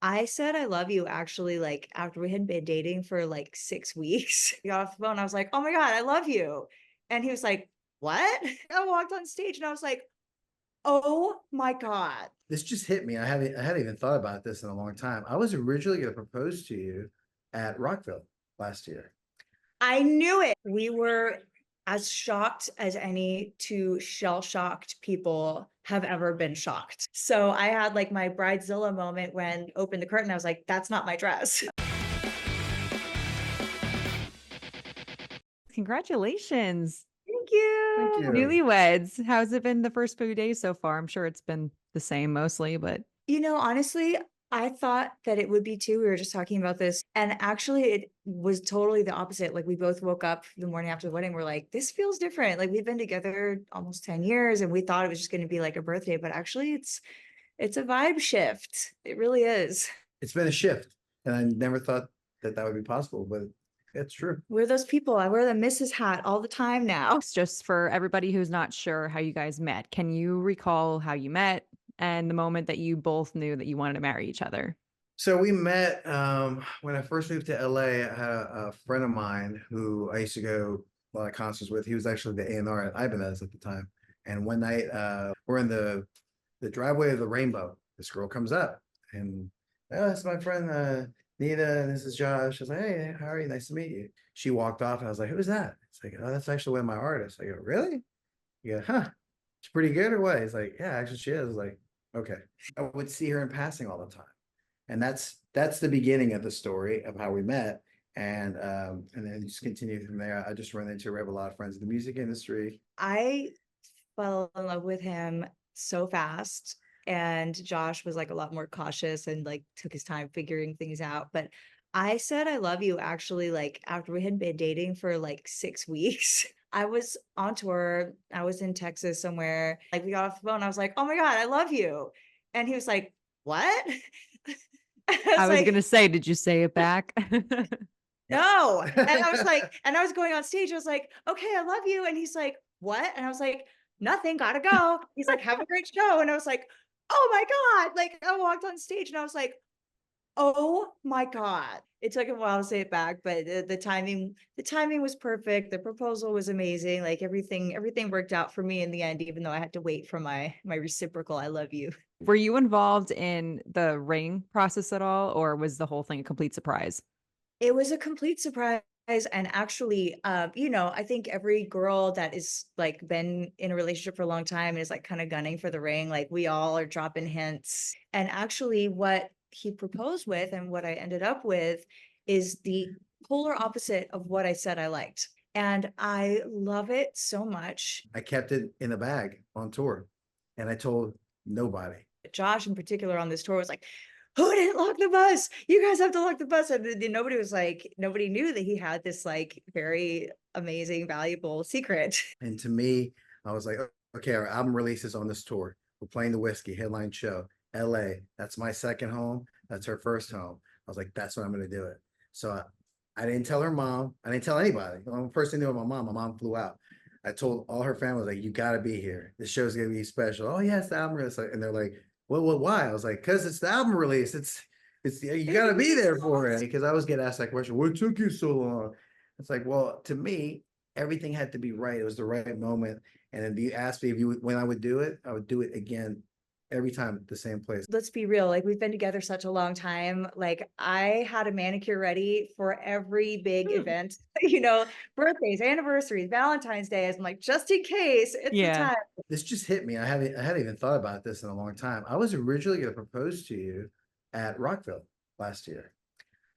I said I love you actually like after we had been dating for like 6 weeks. We got off the phone. I was like, "Oh my God, I love you." And he was like, "What?" I walked on stage and I was like, "Oh my God." This just hit me. I hadn't even thought about this in a long time. I was originally going to propose to you at Rockville last year. I knew it. We were as shocked as any two shell-shocked people have ever been shocked. So I had like my bridezilla moment when opened the curtain. I was like, "That's not my dress." Congratulations. Thank Thank you. you. Newlyweds. How's it been the first few days so far? I'm sure it's been the same mostly, but Honestly, I thought that it would be too. We were just talking about this. And actually, it was totally the opposite. Like, we both woke up the morning after the wedding. We're like, this feels different. Like, we've been together almost 10 years and we thought it was just going to be like a birthday, but actually, it's a vibe shift. It really is. It's been a shift, and I never thought that that would be possible, but it's true. We're those people. I wear the Mrs. hat all the time now. it's just for everybody who's not sure how you guys met. Can you recall how you met and the moment that you both knew that you wanted to marry each other? So we met when I first moved to LA. I had a friend of mine who I used to go a lot of concerts with. He was actually the A&R at Ibanez at the time. And one night we're in the driveway of the Rainbow. This girl comes up and, oh, that's my friend Nita, and this is Josh. I was like, hey, how are you? Nice to meet you. She walked off and I was like, who's that? It's like, oh, that's actually one of my artists. I go, really? You go, huh? She's pretty good or what? He's like, yeah, actually she is. I was like, okay. I would see her in passing all the time. And that's the beginning of the story of how we met. And then just continue from there. I just run into, we have a lot of friends in the music industry. I fell in love with him so fast. And Josh was like a lot more cautious and like took his time figuring things out. But I said I love you actually like after we had been dating for like 6 weeks. I was on tour. I was in Texas somewhere. Like, we got off the phone. I was like, "Oh my God, I love you." And he was like, "What?" I I was was like, going to say, did you say it back? "No." And I was like, and I was going on stage. I was like, "Okay, I love you." And he's like, "What?" And I was like, "Nothing, gotta go." He's like, "Have a great show." And I was like, "Oh my God." Like, I walked on stage and I was like, "Oh my God." It took a while to say it back, but the timing was perfect. The proposal was amazing. Like, everything worked out for me in the end, even though I had to wait for my reciprocal "I love you." Were you involved in the ring process at all, or was the whole thing a complete surprise? It was a complete surprise. And actually, I think every girl that is like been in a relationship for a long time is like kind of gunning for the ring. Like, we all are dropping hints. And actually, what he proposed with and what I ended up with is the polar opposite of what I said I liked. And I love it so much. I kept it in a bag on tour and I told nobody. Josh in particular on this tour was like, "Who didn't lock the bus? You guys have to lock the bus." And then nobody was like, nobody knew that he had this like very amazing, valuable secret. And to me, I was like, okay, our album releases on this tour. We're playing the Whiskey headline show, LA. That's my second home. That's her first home. I was like, that's what I'm going to do it. So I didn't tell her mom. I didn't tell anybody. The first thing knew my mom. My mom flew out. I told all her family, like, you got to be here. This show's going to be special. Oh, yeah, it's the album release. And they're like, well, why? I was like, because it's the album release. It's you got to be there for it. Because I always get asked that question, what took you so long? It's like, well, to me, everything had to be right. It was the right moment. And if you asked me when I would do it, I would do it again every time at the same place. Let's be real, like, we've been together such a long time. Like, I had a manicure ready for every big event, birthdays, anniversaries, Valentine's Day. I'm like, just in case, it's the Yeah. time. This just hit me. I hadn't even thought about this in a long time. I was originally going to propose to you at Rockville last year.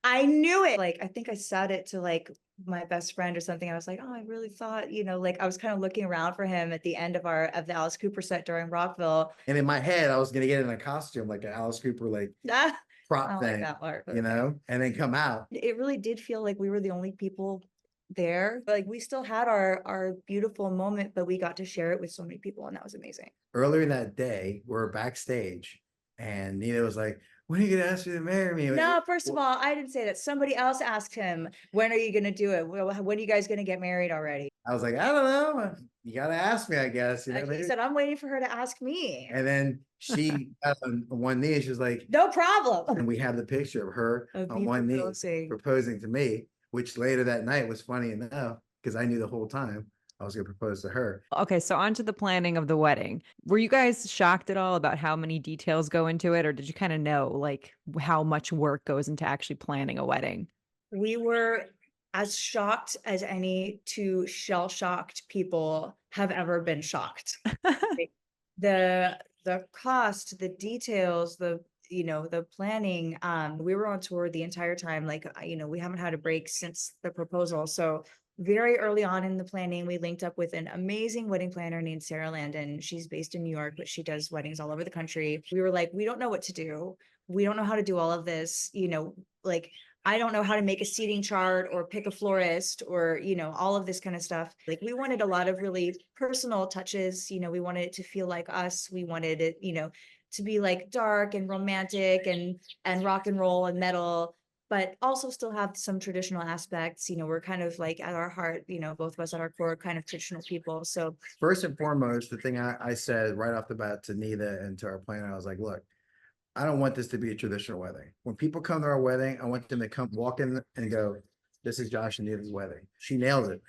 I knew it. Like, I think I said it to like my best friend or something. I was like, "Oh, I really thought," like, I was kind of looking around for him at the end of the Alice Cooper set during Rockville. And in my head, I was going to get in a costume like an Alice Cooper, like Ah, I prop don't like thing, that part, but okay. and then come out. It really did feel like we were the only people there. Like, we still had our beautiful moment, but we got to share it with so many people, and that was amazing. Earlier that day, we're backstage, and Nina was like, when are you gonna ask me to marry me? No, first of all, I didn't say that. Somebody else asked him, when are you going to do it? When are you guys going to get married already? I was like, I don't know. You gotta ask me, I guess. You know, He maybe. said, I'm waiting for her to ask me. And then she got on one knee and she was like, No problem. and we have the picture of her Of on me one knee proposing. proposing to me, which later that night was funny enough because I knew the whole time I was gonna propose to her. Okay, so on to the planning of the wedding. Were you guys shocked at all about how many details go into it, or did you kind of know like how much work goes into actually planning a wedding? We were as shocked as any two shell-shocked people have ever been shocked. The cost, the details, the planning, we were on tour the entire time. Like, we haven't had a break since the proposal. So very early on in the planning, we linked up with an amazing wedding planner named Sarah Landon. She's based in New York, but she does weddings all over the country. We were like, we don't know what to do. We don't know how to do all of this, like, I don't know how to make a seating chart or pick a florist or, all of this kind of stuff. Like, we wanted a lot of really personal touches. We wanted it to feel like us. We wanted it, to be like dark and romantic and rock and roll and metal, but also still have some traditional aspects. We're kind of like at our heart, both of us at our core, kind of traditional people. So First and foremost, the thing I said right off the bat to Nita and to our planner, I was like, look, I don't want this to be a traditional wedding. When people come to our wedding, I want them to come walk in and go, this is Josh and Nita's wedding. She nailed it.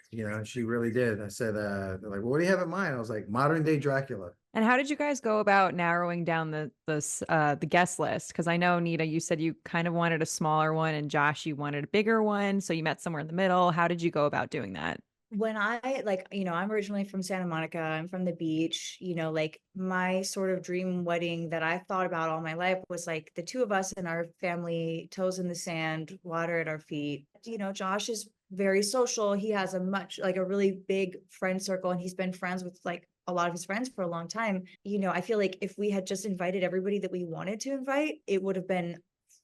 She really did. I said, they're like, well, what do you have in mind? I was like, modern day Dracula. And how did you guys go about narrowing down the guest list? Because I know, Nita, you said you kind of wanted a smaller one, and Josh, you wanted a bigger one. So you met somewhere in the middle. How did you go about doing that? when I like, I'm originally from Santa Monica, I'm from the beach, like my sort of dream wedding that I thought about all my life was like the two of us and our family, toes in the sand, water at our feet. Josh is very social. He has a really big friend circle, and he's been friends with like a lot of his friends for a long time. I feel like if we had just invited everybody that we wanted to invite, it would have been,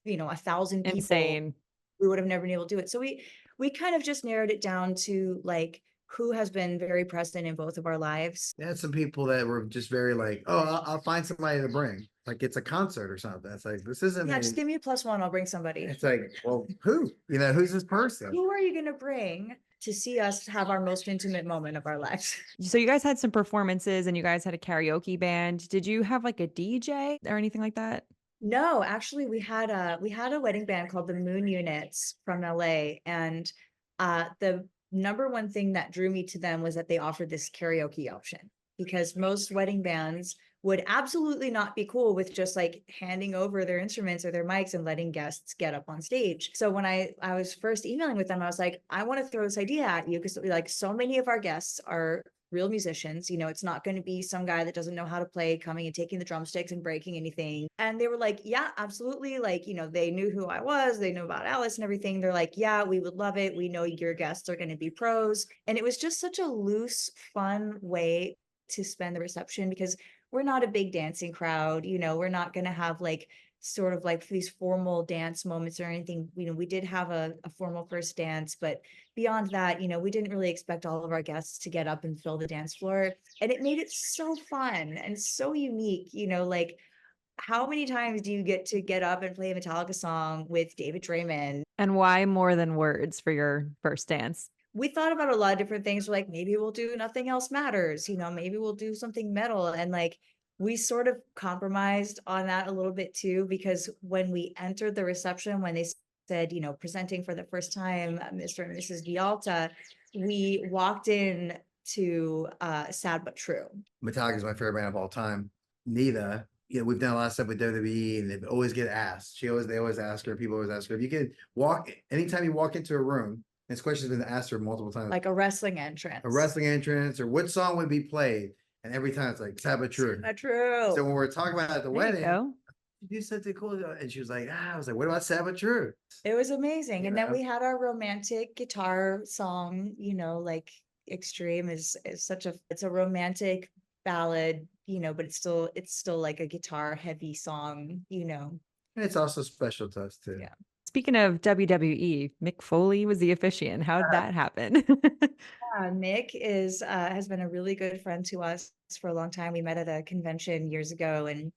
1,000 people. Insane. We would have never been able to do it. So we kind of just narrowed it down to like who has been very present in both of our lives. They had some people that were just very like, oh, I'll find somebody to bring. Like it's a concert or something. It's like, this isn't. Yeah, just give me a +1. I'll bring somebody. It's like, well, who? Who's this person? Who are you going to bring to see us have our most intimate moment of our lives? So you guys had some performances and you guys had a karaoke band. Did you have like a DJ or anything like that? No, actually, we had a wedding band called the Moon Units from LA, and the number one thing that drew me to them was that they offered this karaoke option, because most wedding bands would absolutely not be cool with just like handing over their instruments or their mics and letting guests get up on stage. So when I was first emailing with them, I was like, I want to throw this idea at you, because like so many of our guests are real musicians. It's not going to be some guy that doesn't know how to play coming and taking the drumsticks and breaking anything. And they were like, yeah, absolutely. Like, they knew who I was, they knew about Alice and everything. They're like, yeah, we would love it. We know your guests are going to be pros. And it was just such a loose, fun way to spend the reception, because we're not a big dancing crowd. We're not going to have like sort of like these formal dance moments or anything. We did have a formal first dance, but beyond that, we didn't really expect all of our guests to get up and fill the dance floor. And it made it so fun and so unique. Like, how many times do you get up and play a Metallica song with David Draymond? And why More Than Words for your first dance? We thought about a lot of different things. We're like, maybe we'll do Nothing Else Matters, maybe we'll do something metal. And like, we sort of compromised on that a little bit too, because when we entered the reception, when they said, presenting for the first time, Mr. and Mrs. Villalta, we walked in to Sad But True. Metallica is my favorite band of all time. Nita, we've done a lot of stuff with WWE, and they always get asked. They always ask her, people always ask her, if you could anytime you walk into a room, this question's been asked her multiple times. Like a wrestling entrance. Or what song would be played? And every time it's like, Sad But True. Sad True. So when we're talking about at the There you wedding, go. you do something cool. And she was like, I was like, what about Sad But True? It was amazing. And then we had our romantic guitar song, like Extreme is it's a romantic ballad, but it's still like a guitar heavy song, And it's also special to us too. Yeah. Speaking of WWE, Mick Foley was the officiant. How did that happen? Mick has been a really good friend to us for a long time. We met at a convention years ago, and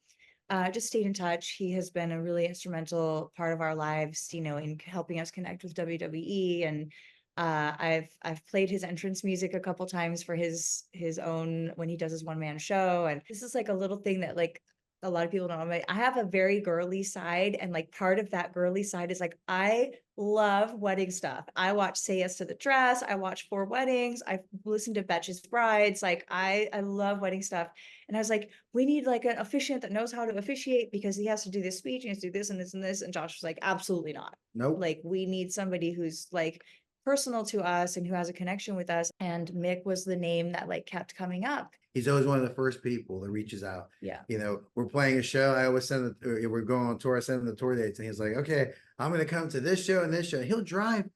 just stayed in touch. He has been a really instrumental part of our lives, you know, in helping us connect with WWE. And I've played his entrance music a couple times for his own when he does his one-man show. And this is like a little thing that like a lot of people don't know. I have a very girly side, and like part of that girly side is like I love wedding stuff. I watch Say Yes to the Dress. I watch Four Weddings. I listen to Betches Brides. Like I love wedding stuff. And I was like, we need like an officiant that knows how to officiate because he has to do this speech and he has to do this and this and this. And Josh was like, absolutely not. Nope. Like we need somebody who's like personal to us and who has a connection with us. And Mick was the name that like kept coming up. He's always one of the first people that reaches out. Yeah. You know, we're playing a show. I always send it, we're going on tour. I send him the tour dates and he's like, okay, I'm going to come to this show and this show. He'll drive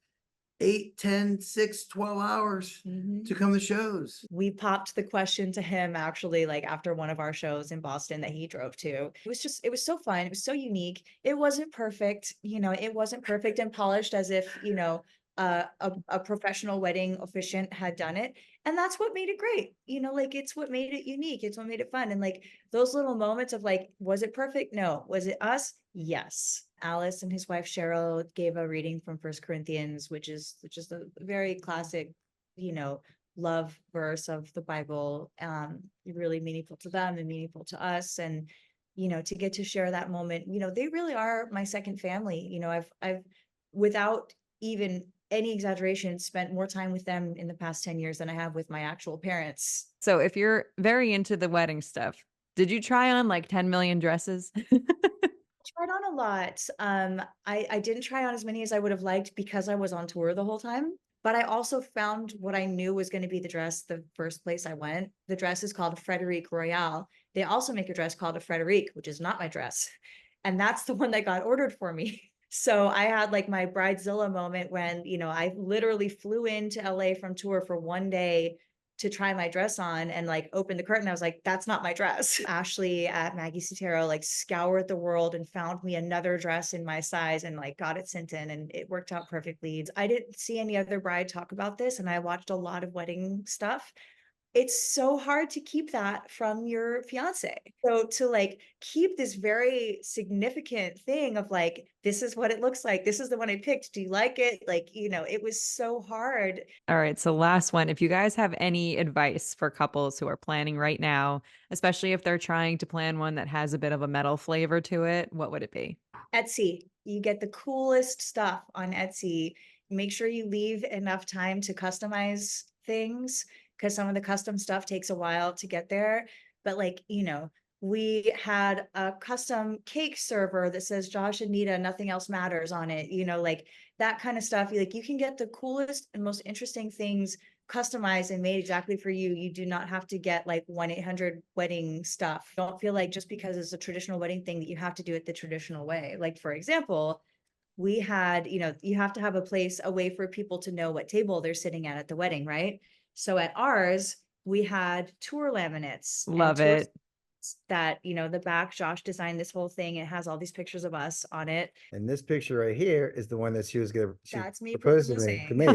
8, 10, 6, 12 hours to come to shows. We popped the question to him actually, like after one of our shows in Boston that he drove to. It was so fun. It was so unique. It wasn't perfect, you know, it wasn't perfect and polished as if, you know, a professional wedding officiant had done it. And that's what made it great. You know, like it's what made it unique. It's what made it fun. And like those little moments of like, was it perfect? No. Was it us? Yes. Alice and his wife Cheryl gave a reading from First Corinthians, which is a very classic, you know, love verse of the Bible. Really meaningful to them and meaningful to us. And, you know, to get to share that moment, you know, they really are my second family. You know, I've without even any exaggeration, spent more time with them in the past 10 years than I have with my actual parents. So if you're very into the wedding stuff, did you try on like 10 million dresses? Tried on a lot. I didn't try on as many as I would have liked because I was on tour the whole time. But I also found what I knew was going to be the dress the first place I went. The dress is called a Frederique Royale. They also make a dress called a Frederique, which is not my dress. And that's the one that got ordered for me. So I had like my Bridezilla moment when, you know, I literally flew into LA from tour for one day to try my dress on and like open the curtain. I was like, that's not my dress. Ashley at Maggie Sotero like scoured the world and found me another dress in my size and like got it sent in and it worked out perfectly. I didn't see any other bride talk about this and I watched a lot of wedding stuff. It's so hard to keep that from your fiance. So to like keep this very significant thing of like, this is what it looks like. This is the one I picked. Do you like it? Like, you know, it was so hard. All right. So last one, if you guys have any advice for couples who are planning right now, especially if they're trying to plan one that has a bit of a metal flavor to it, what would it be? Etsy. You get the coolest stuff on Etsy. Make sure you leave enough time to customize things because some of the custom stuff takes a while to get there. But like, you know, we had a custom cake server that says Josh and Nita, nothing else matters on it, you know, like that kind of stuff. Like you can get the coolest and most interesting things customized and made exactly for you. You do not have to get like 1-800 wedding stuff. Don't feel like just because it's a traditional wedding thing that you have to do it the traditional way. Like for example, we had, you know, you have to have a place, a way for people to know what table they're sitting at the wedding, right? So at ours, we had tour laminates and Love tour it. that, you know, the back, Josh designed this whole thing. It has all these pictures of us on it. And this picture right here is the one that she That's me proposed to proposing. me.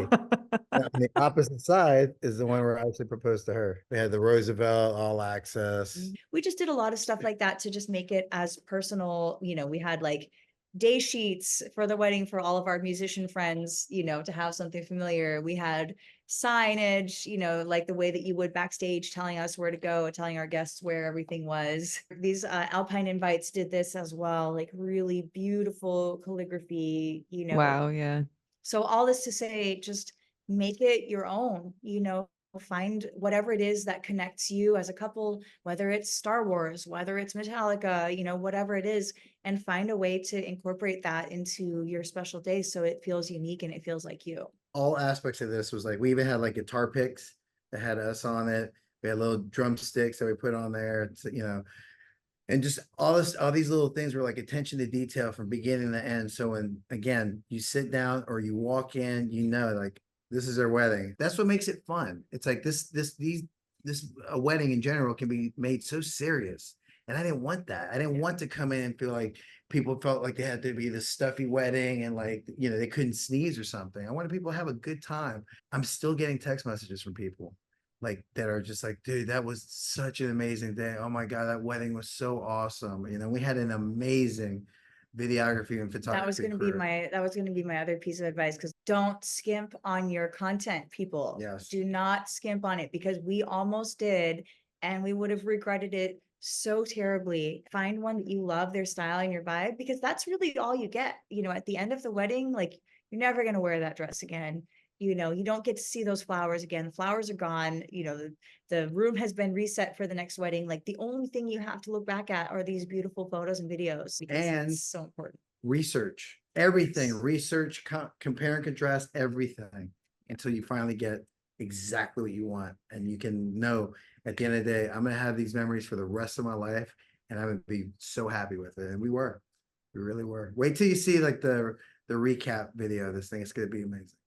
And on the opposite side is the one where I actually proposed to her. We had the Roosevelt all access. We just did a lot of stuff like that to just make it as personal. You know, we had like day sheets for the wedding for all of our musician friends, you know, to have something familiar. We had signage, you know, like the way that you would backstage telling us where to go, telling our guests where everything was. These Alpine Invites did this as well, like really beautiful calligraphy, you know. Wow. Yeah. So all this to say, just make it your own, you know, find whatever it is that connects you as a couple, whether it's Star Wars, whether it's Metallica, you know, whatever it is, and find a way to incorporate that into your special day so it feels unique and it feels like you. All aspects of this was like, we even had like guitar picks that had us on it. We had little drumsticks that we put on there, you know, and just all these little things were like attention to detail from beginning to end. So when, again, you sit down or you walk in, you know, like this is our wedding. That's what makes it fun. It's like a wedding in general can be made so serious. And I didn't want that. I didn't want to come in and feel like people felt like they had to be this stuffy wedding and like, you know, they couldn't sneeze or something. I wanted people to have a good time. I'm still getting text messages from people like that are just like, dude, that was such an amazing day. Oh my God, that wedding was so awesome. You know, we had an amazing videography and That was photography going to be crew. my other piece of advice, because don't skimp on your content, people. Yes. Do not skimp on it, because we almost did, and we would have regretted it so terribly. Find one that you love, their style and your vibe, because that's really all you get. You know, at the end of the wedding, like, you're never going to wear that dress again. You know, you don't get to see those flowers again. The flowers are gone. You know, the room has been reset for the next wedding. Like, the only thing you have to look back at are these beautiful photos and videos, because And it's so important. research everything, research, compare and contrast everything until you finally get exactly what you want. And you can know at the end of the day, I'm going to have these memories for the rest of my life. And I'm going to be so happy with it. And we really were. Wait till you see like the recap video of this thing. It's going to be amazing.